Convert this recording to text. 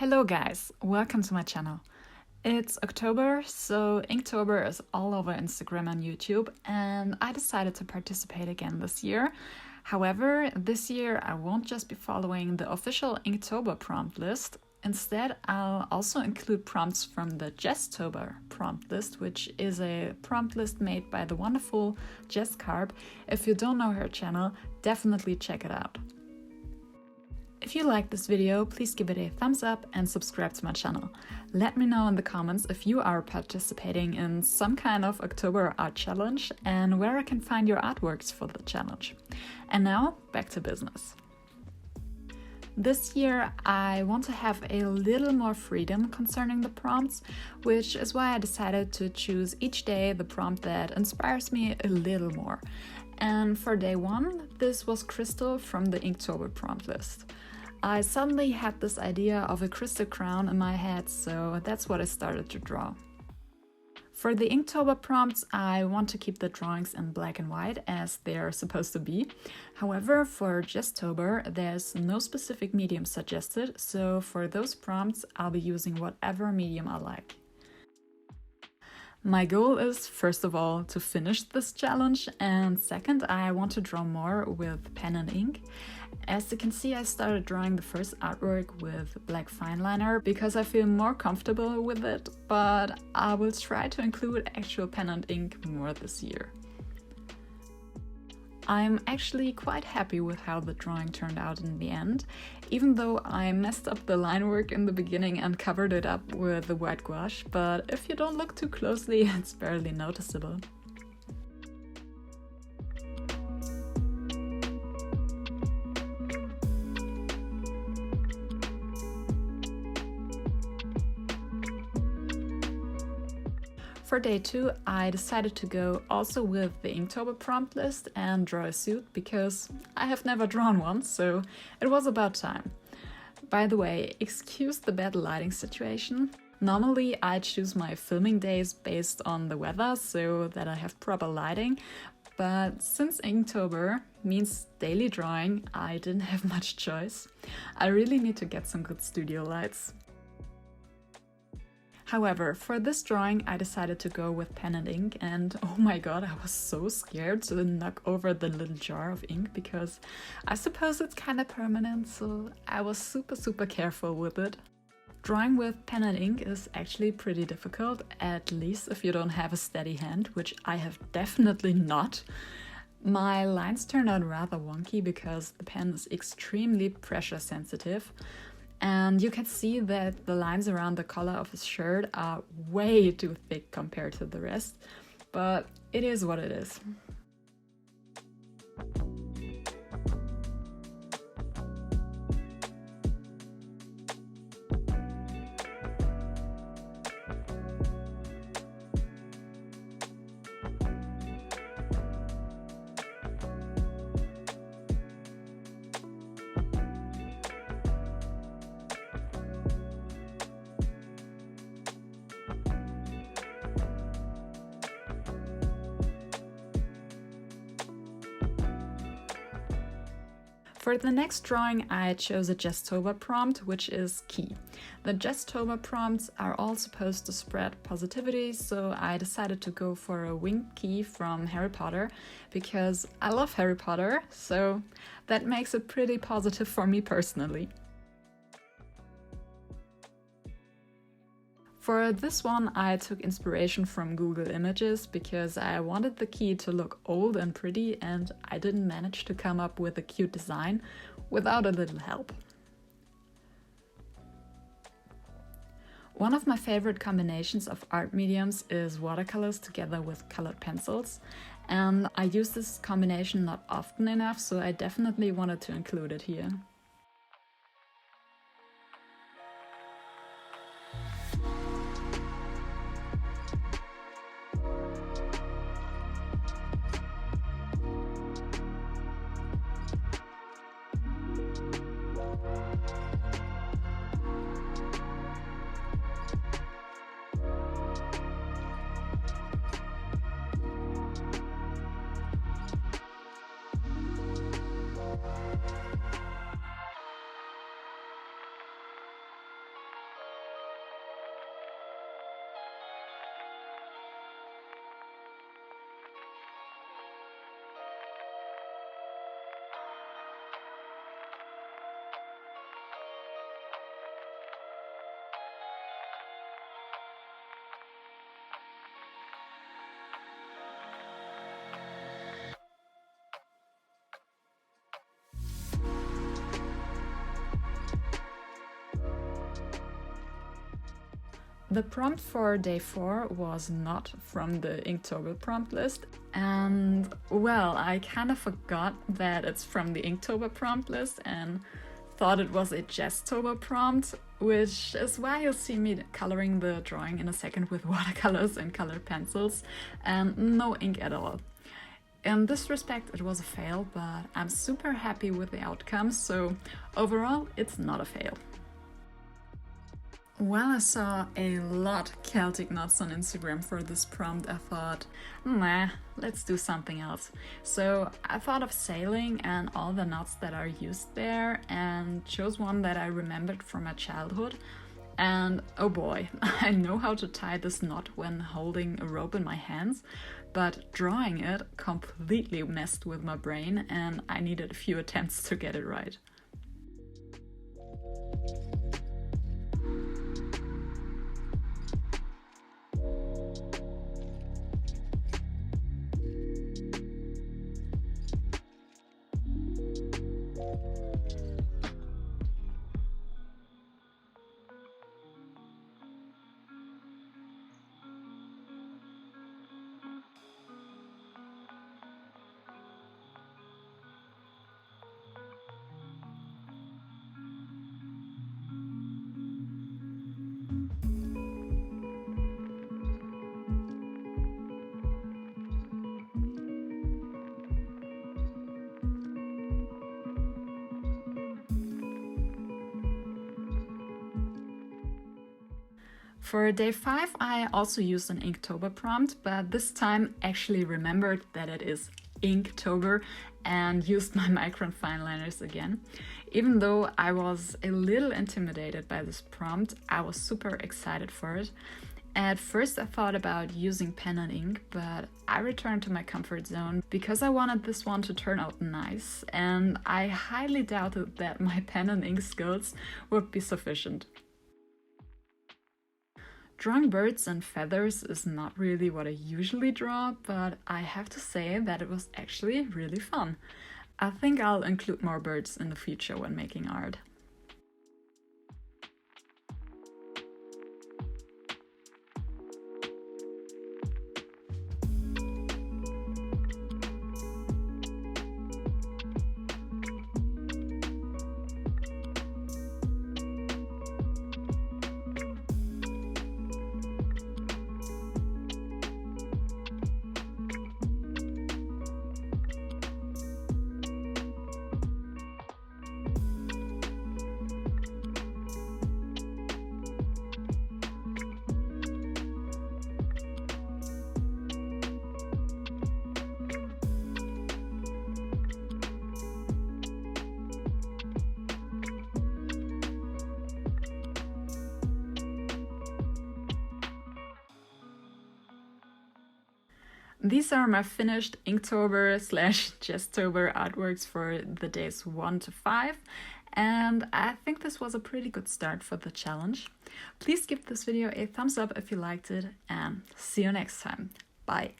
Hello guys, welcome to my channel. It's October, so Inktober is all over Instagram and YouTube, and I decided to participate again this year. However, this year I won't just be following the official Inktober prompt list. Instead, I'll also include prompts from the Jesstober prompt list, which is a prompt list made by the wonderful Jess Carp. If you don't know her channel, definitely check it out. If you like this video, please give it a thumbs up and subscribe to my channel. Let me know in the comments if you are participating in some kind of October art challenge and where I can find your artworks for the challenge. And now, back to business. This year I want to have a little more freedom concerning the prompts, which is why I decided to choose each day the prompt that inspires me a little more. And for day one, this was Crystal from the Inktober prompt list. I suddenly had this idea of a crystal crown in my head, so that's what I started to draw. For the Inktober prompts, I want to keep the drawings in black and white as they are supposed to be. However, for Jesstober, there's no specific medium suggested, so for those prompts, I'll be using whatever medium I like. My goal is, first of all, to finish this challenge, and second, I want to draw more with pen and ink. As you can see, I started drawing the first artwork with black fineliner because I feel more comfortable with it, but I will try to include actual pen and ink more this year. I'm actually quite happy with how the drawing turned out in the end, even though I messed up the line work in the beginning and covered it up with the white gouache, but if you don't look too closely, it's barely noticeable. For day two, I decided to go also with the Inktober prompt list and draw a suit because I have never drawn one, so it was about time. By the way, excuse the bad lighting situation. Normally I choose my filming days based on the weather so that I have proper lighting, but since Inktober means daily drawing, I didn't have much choice. I really need to get some good studio lights. However, for this drawing I decided to go with pen and ink, and oh my god, I was so scared to knock over the little jar of ink because I suppose it's kind of permanent, so I was super careful with it. Drawing with pen and ink is actually pretty difficult, at least if you don't have a steady hand, which I have definitely not. My lines turned out rather wonky because the pen is extremely pressure sensitive. And you can see that the lines around the collar of his shirt are way too thick compared to the rest, but it is what it is. For the next drawing, I chose a Jesstober prompt, which is key. The Jesstober prompts are all supposed to spread positivity, so I decided to go for a winged key from Harry Potter because I love Harry Potter, so that makes it pretty positive for me personally. For this one, I took inspiration from Google Images because I wanted the key to look old and pretty, and I didn't manage to come up with a cute design without a little help. One of my favorite combinations of art mediums is watercolors together with colored pencils, and I use this combination not often enough, so I definitely wanted to include it here. The prompt for day 4 was not from the Inktober prompt list, and well, I kind of forgot that it's from the Inktober prompt list and thought it was a Jesstober prompt, which is why you'll see me coloring the drawing in a second with watercolors and colored pencils and no ink at all. In this respect, it was a fail, but I'm super happy with the outcome, so overall, it's not a fail. While I saw a lot Celtic Knots on Instagram for this prompt, I thought, nah, let's do something else. So I thought of sailing and all the knots that are used there and chose one that I remembered from my childhood. And oh boy, I know how to tie this knot when holding a rope in my hands, but drawing it completely messed with my brain and I needed a few attempts to get it right. For day 5, I also used an Inktober prompt, but this time actually remembered that it is Inktober and used my Micron fineliners again. Even though I was a little intimidated by this prompt, I was super excited for it. At first I thought about using pen and ink, but I returned to my comfort zone because I wanted this one to turn out nice, and I highly doubted that my pen and ink skills would be sufficient. Drawing birds and feathers is not really what I usually draw, but I have to say that it was actually really fun. I think I'll include more birds in the future when making art. These are my finished Inktober/Jesstober artworks for the days 1 to 5, and I think this was a pretty good start for the challenge. Please give this video a thumbs up if you liked it, and see you next time. Bye!